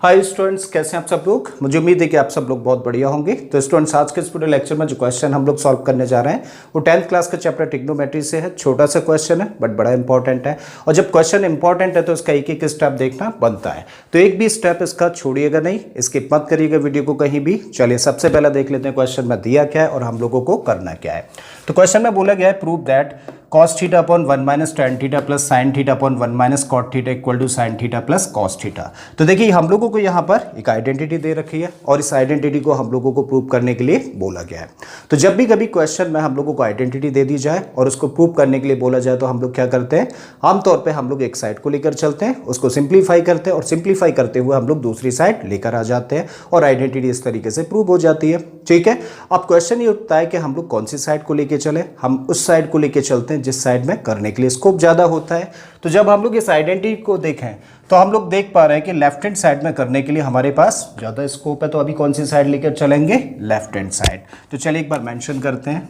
Hi students, कैसे हैं आप सब लोग। मुझे उम्मीद है कि आप सब लोग बहुत बढ़िया होंगे। तो स्टूडेंट्स, आज के इस पूरे लेक्चर में जो क्वेश्चन हम लोग सॉल्व करने जा रहे हैं वो 10th क्लास का चैप्टर ट्रिग्नोमेट्री से है। छोटा सा क्वेश्चन है बट बड़ा इंपॉर्टेंट है, और जब क्वेश्चन इंपॉर्टेंट है तो इसका एक एक स्टेप देखना बनता है। तो एक भी स्टेप इसका छोड़िएगा नहीं, स्किप मत करिएगा वीडियो को कहीं भी। चलिए सबसे पहले देख लेते हैं क्वेश्चन में दिया क्या है और हम लोगों को करना क्या है। तो क्वेश्चन में बोला गया है prove that cos theta upon 1 minus tan theta plus sin theta upon 1 minus cot theta equal to sin theta plus cos theta. तो देखिए हम लोगों को यहाँ पर एक आइडेंटिटी दे रखी है और इस आइडेंटिटी को हम लोगों को प्रूव करने के लिए बोला गया है। तो जब भी कभी क्वेश्चन में हम लोगों को आइडेंटिटी दे दी जाए और उसको प्रूव करने के लिए बोला जाए तो हम लोग क्या करते हैं, आमतौर पर हम लोग एक साइड को लेकर चलते हैं, उसको सिंप्लीफाई करते हैं और सिंप्लीफाई करते हुए हम लोग दूसरी साइड लेकर आ जाते हैं और आइडेंटिटी इस तरीके से प्रूव हो जाती है। ठीक है, अब क्वेश्चन ये उठता है कि हम लोग कौन सी साइड को लेकर चले। हम उस साइड को लेकर चलते हैं जिस साइड में करने के लिए स्कोप ज्यादा होता है। तो जब हम लोग इस आइडेंटिटी को देखें तो हम लोग देख पा रहे हैं कि लेफ्ट हैंड साइड में करने के लिए हमारे पास ज्यादा स्कोप है। तो अभी कौन सी साइड लेकर चलेंगे, लेफ्ट हैंड साइड। तो चलिए एक बार मेंशन करते हैं।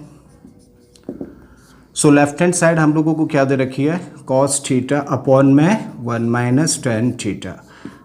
सो लेफ्ट हैंड साइड हम लोगों को क्या दे रखी है, cos थीटा अपॉन में 1 minus tan theta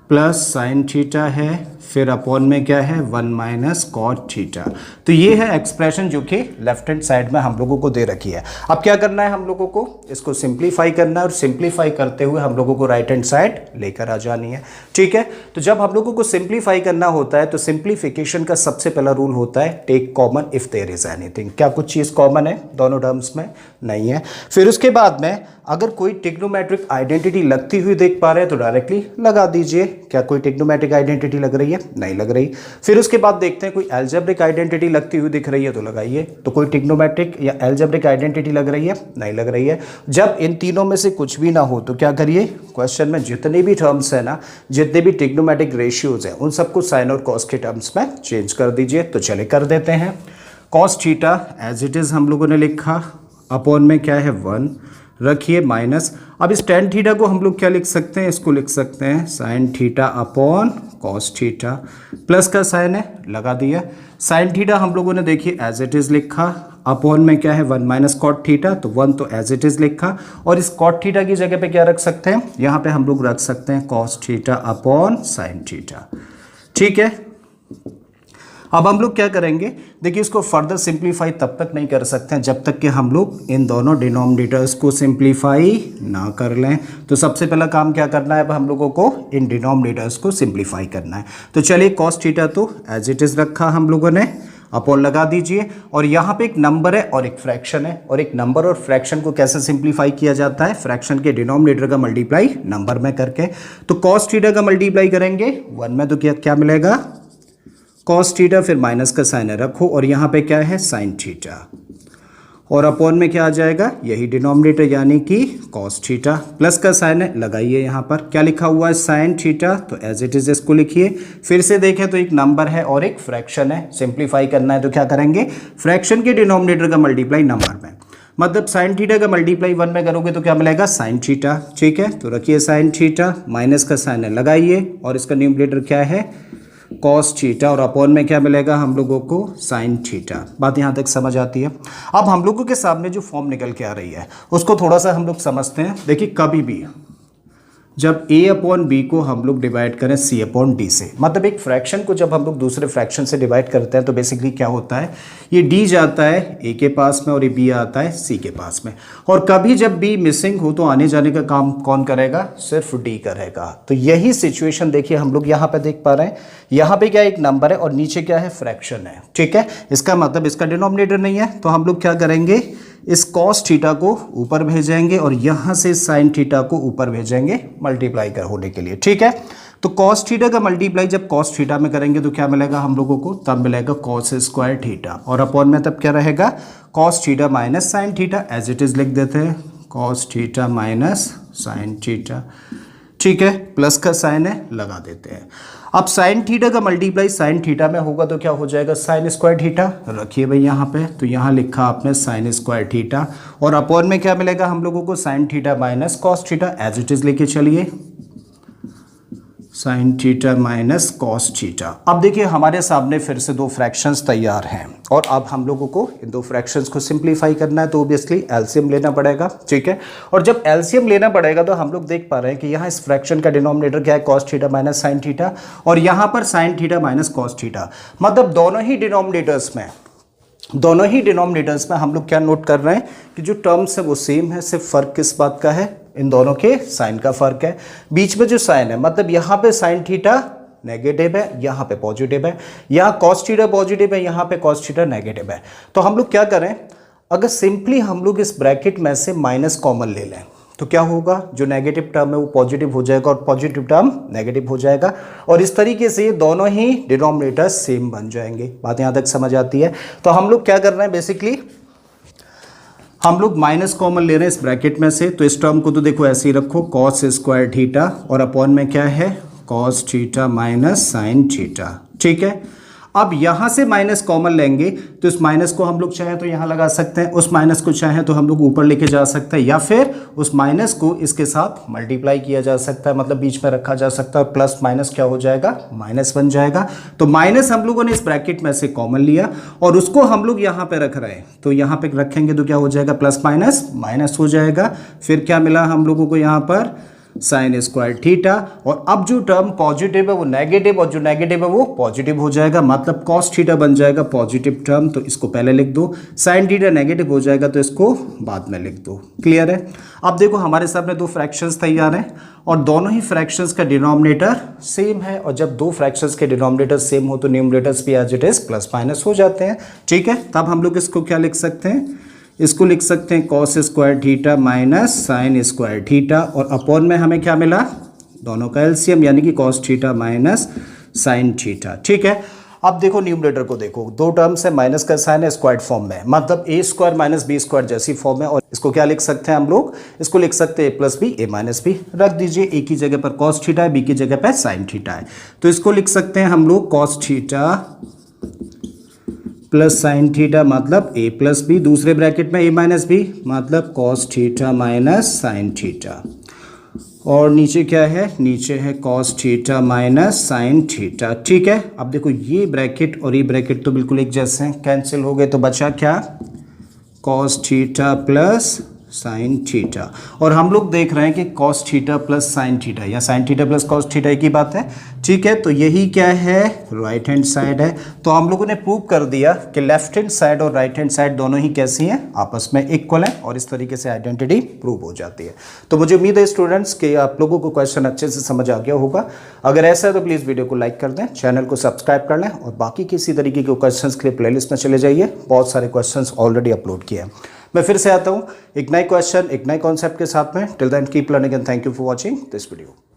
plus sin theta है, फिर अपॉन में क्या है 1 माइनस cot थीटा। तो ये है एक्सप्रेशन जो कि लेफ्ट हैंड साइड में हम लोगों को दे रखी है। अब क्या करना है, हम लोगों को इसको सिंप्लीफाई करना है और सिंप्लीफाई करते हुए हम लोगों को राइट हैंड साइड लेकर आ जानी है। ठीक है, तो जब हम लोगों को सिंप्लीफाई करना होता है तो सिंप्लीफिकेशन का सबसे पहला रूल होता है take common if there is anything. क्या कुछ चीज़ कॉमन है दोनों टर्म्स में, नहीं है। फिर उसके बाद में अगर कोई ट्रिग्नोमेट्रिक आइडेंटिटी लगती हुई देख पा रहे हैं तो डायरेक्टली लगा दीजिए। क्या कोई ट्रिग्नोमेट्रिक आइडेंटिटी लग रही है, नहीं लग रही। फिर उसके बाद देखते हैं कोई अलजेब्रिक आइडेंटिटी लगती हुई दिख रही है तो लगाइए। तो कोई ट्रिग्नोमेट्रिक या अलजेब्रिक आइडेंटिटी लग रही है, नहीं लग रही है। जब इन तीनों में से कुछ भी ना हो तो क्या करिए, क्वेश्चन में जितने भी टर्म्स है ना, जितने भी ट्रिग्नोमेट्रिक रेशियोज हैं, उन सबको साइन और कॉस के टर्म्स में चेंज कर दीजिए। तो चले कर देते हैं। Cos theta as it is हम लोगों ने लिखा, अपॉन में क्या है 1 रखिए माइनस। अब इस tan थीटा को हम लोग क्या लिख सकते हैं, इसको लिख सकते हैं sin theta upon cos theta, plus का साइन है लगा दिया। sin थीटा हम लोगों ने देखिए एज इट इज लिखा, अपॉन में क्या है 1 माइनस cot थीटा, तो 1 तो एज इट इज लिखा। और इस cot थीटा की जगह पे क्या रख सकते हैं, यहाँ पे हम लोग रख सकते हैं cos theta upon sin theta. ठीक है, अब हम लोग क्या करेंगे, देखिए इसको फर्दर सिंप्लीफाई तब तक नहीं कर सकते हैं जब तक कि हम लोग इन दोनों डिनोमिनेटर्स को सिंप्लीफाई ना कर लें। तो सबसे पहला काम क्या करना है, अब हम लोगों को इन डिनोमिनेटर्स को सिंप्लीफाई करना है। तो चलिए cos थीटा तो एज इट इज रखा हम लोगों ने, अपॉन लगा दीजिए। और यहाँ पे एक नंबर है और एक फ्रैक्शन है, और एक नंबर और फ्रैक्शन को कैसे सिंप्लीफाई किया जाता है, फ्रैक्शन के डिनोमिनेटर का मल्टीप्लाई नंबर में करके। तो cos थीटा का मल्टीप्लाई करेंगे 1 में तो क्या मिलेगा, cos थीटा, फिर माइनस का साइन है रखो, और यहाँ पे क्या है sin थीटा, और अपॉन में क्या आ जाएगा, यही डिनोमिनेटर यानी कि cos थीटा, प्लस का साइन है लगाइए। यहाँ पर क्या लिखा हुआ है sin थीटा, तो एज इट इज इसको लिखिए। फिर से देखें तो एक नंबर है और एक फ्रैक्शन है, सिंप्लीफाई करना है तो क्या करेंगे, फ्रैक्शन के डिनोमिनेटर का मल्टीप्लाई नंबर में, मतलब sin थीटा का मल्टीप्लाई 1 में करोगे तो क्या मिलेगा sin थीटा। ठीक है, तो रखिए sin थीटा, माइनस का साइन है लगाइए, और इसका न्यूमरेटर क्या है cos थीटा, और अपॉन में क्या मिलेगा हम लोगों को sin थीटा। बात यहाँ तक समझ आती है। अब हम लोगों के सामने जो फॉर्म निकल के आ रही है उसको थोड़ा सा हम लोग समझते हैं। देखिए कभी भी जब a अपॉन बी को हम लोग डिवाइड करें c अपॉन डी से, मतलब एक फ्रैक्शन को जब हम लोग दूसरे फ्रैक्शन से डिवाइड करते हैं तो बेसिकली क्या होता है, ये d जाता है a के पास में और ये b आता है c के पास में। और कभी जब b मिसिंग हो तो आने जाने का काम कौन करेगा, सिर्फ d करेगा। तो यही सिचुएशन देखिए हम लोग यहाँ पे देख पा रहे हैं। यहाँ पे क्या एक नंबर है और नीचे क्या है, फ्रैक्शन है। ठीक है, इसका मतलब इसका डिनोमिनेटर नहीं है, तो हम लोग क्या करेंगे, इस cos थीटा को ऊपर भेजेंगे और यहाँ से sin थीटा को ऊपर भेजेंगे मल्टीप्लाई कर होने के लिए। ठीक है, तो cos थीटा का मल्टीप्लाई जब cos थीटा में करेंगे तो क्या मिलेगा हम लोगों को, तब मिलेगा cos स्क्वायर थीटा, और अपॉन में तब क्या रहेगा cos theta minus sin theta, as it is लिख देते हैं cos theta minus sin theta. ठीक है, प्लस का साइन है लगा देते हैं। अब sin थीटा का मल्टीप्लाई sin थीटा में होगा तो क्या हो जाएगा, sin स्क्वायर थीटा रखिए भाई यहाँ पे। तो यहाँ लिखा आपने sin स्क्वायर थीटा, और अपॉन में क्या मिलेगा हम लोगों को sin theta minus cos theta, as it is लेके चलिए sine theta minus cos theta. अब देखिए हमारे सामने फिर से दो फ्रैक्शंस तैयार हैं और अब हम लोगों को इन दो फ्रैक्शंस को सिंप्लीफाई करना है, तो ऑब्वियसली एलसीएम लेना पड़ेगा, ठीक है। और जब एलसीएम लेना पड़ेगा तो हम लोग देख पा रहे हैं कि यहाँ इस फ्रैक्शन का डिनोमिनेटर क्या है, cos theta minus sign theta, और यहाँ पर sign theta minus cos theta. मतलब दोनों ही डिनोमिनेटर्स में हम लोग क्या नोट कर रहे हैं कि जो टर्म्स है वो सेम है, सिर्फ फर्क किस बात का है, इन दोनों के साइन का फर्क है। बीच में जो साइन है, मतलब यहाँ पे साइन थीटा नेगेटिव है, यहाँ पे पॉजिटिव है, यहाँ कॉस थीटा पॉजिटिव है, यहाँ पे कॉस थीटा नेगेटिव है। तो हम लोग क्या करें, अगर सिंपली हम लोग इस ब्रैकेट में से माइनस कॉमन ले लें तो क्या होगा, जो नेगेटिव टर्म है वो पॉजिटिव हो जाएगा और पॉजिटिव टर्म नेगेटिव हो जाएगा, और इस तरीके से दोनों ही डिनोमिनेटर सेम बन जाएंगे। बात यहाँ तक समझ आती है। तो हम लोग क्या कर रहे हैं, बेसिकली हम लोग माइनस कॉमन ले रहे हैं इस ब्रैकेट में से। तो इस टर्म को तो देखो ऐसे ही रखो, कॉस स्क्वायर थीटा, और अपॉन में क्या है, cos theta minus sine theta, ठीक है। अब यहाँ से माइनस कॉमन लेंगे तो इस माइनस को हम लोग चाहे तो यहाँ लगा सकते हैं, उस माइनस को चाहे तो हम लोग ऊपर लेके जा सकते हैं, या फिर उस माइनस को इसके साथ मल्टीप्लाई किया जा सकता है, मतलब बीच में रखा जा सकता है, प्लस माइनस क्या हो जाएगा, माइनस बन जाएगा। तो माइनस हम लोगों ने इस ब्रैकेट में से कॉमन लिया और उसको हम लोग यहाँ पे रख रहे हैं, तो यहाँ पे रखेंगे तो क्या हो जाएगा, प्लस माइनस माइनस हो जाएगा। फिर क्या मिला हम लोगों को यहाँ पर, साइन स्क्वायर थीटा, और अब जो टर्म पॉजिटिव है वो नेगेटिव और जो नेगेटिव है वो पॉजिटिव हो जाएगा, मतलब कॉस थीटा बन जाएगा पॉजिटिव टर्म, तो इसको पहले लिख दो। साइन थीटा नेगेटिव हो जाएगा तो इसको बाद में लिख दो। क्लियर है। अब देखो हमारे सामने दो फ्रैक्शंस तैयार हैं और दोनों ही फ्रैक्शंस का डिनोमिनेटर सेम है, और जब दो फ्रैक्शंस के डिनोमिनेटर सेम हो तो न्यूमरेटर्स भी as it is plus minus हो जाते हैं, ठीक है। तब हम लोग इसको क्या लिख सकते हैं, इसको लिख सकते हैं cos square theta minus sine square theta, और अपॉन में हमें क्या मिला, दोनों का एलसीएम, यानी कि cos theta minus sine theta, ठीक है। अब देखो न्यूमरेटर को देखो, दो टर्म्स है, माइनस का साइन है स्क्वायर्ड फॉर्म में, मतलब ए स्क्वायर माइनस बी स्क्वायर जैसी फॉर्म है, और इसको क्या लिख सकते हैं हम लोग, इसको लिख सकते हैं ए प्लस बी, ए माइनस बी रख दीजिए। ए की जगह पर कॉस थीटा है, बी की जगह पर साइन थीटा है, तो इसको लिख सकते हैं हम लोग cos theta plus sine theta, मतलब ए प्लस बी, दूसरे ब्रैकेट में ए माइनस बी, मतलब cos theta minus sign theta, और नीचे क्या है, नीचे है cos theta minus sine theta, ठीक है। अब देखो ये ब्रैकेट और ये ब्रैकेट तो बिल्कुल एक जैसे हैं, कैंसिल हो गए, तो बचा क्या, cos theta plus sine theta, और हम लोग देख रहे हैं कि cos theta plus sine theta या sine theta plus cos theta एक ही बात है, ठीक है। तो यही क्या है, राइट हैंड साइड है। तो हम लोगों ने प्रूव कर दिया कि लेफ्ट हैंड साइड और राइट हैंड साइड दोनों ही कैसी हैं, आपस में इक्वल है, और इस तरीके से आइडेंटिटी प्रूव हो जाती है। तो मुझे उम्मीद है स्टूडेंट्स कि आप लोगों को क्वेश्चन अच्छे से समझ आ गया होगा। अगर ऐसा है तो प्लीज़ वीडियो को लाइक कर दें, चैनल को सब्सक्राइब कर लें, और बाकी किसी तरीके के क्वेश्चन के लिए प्लेलिस्ट में चले जाइए, बहुत सारे क्वेश्चन ऑलरेडी अपलोड किए हैं। मैं फिर से आता हूँ एक नए क्वेश्चन, एक नए कॉन्सेप्ट के साथ में। Till then keep learning and thank you for watching this video.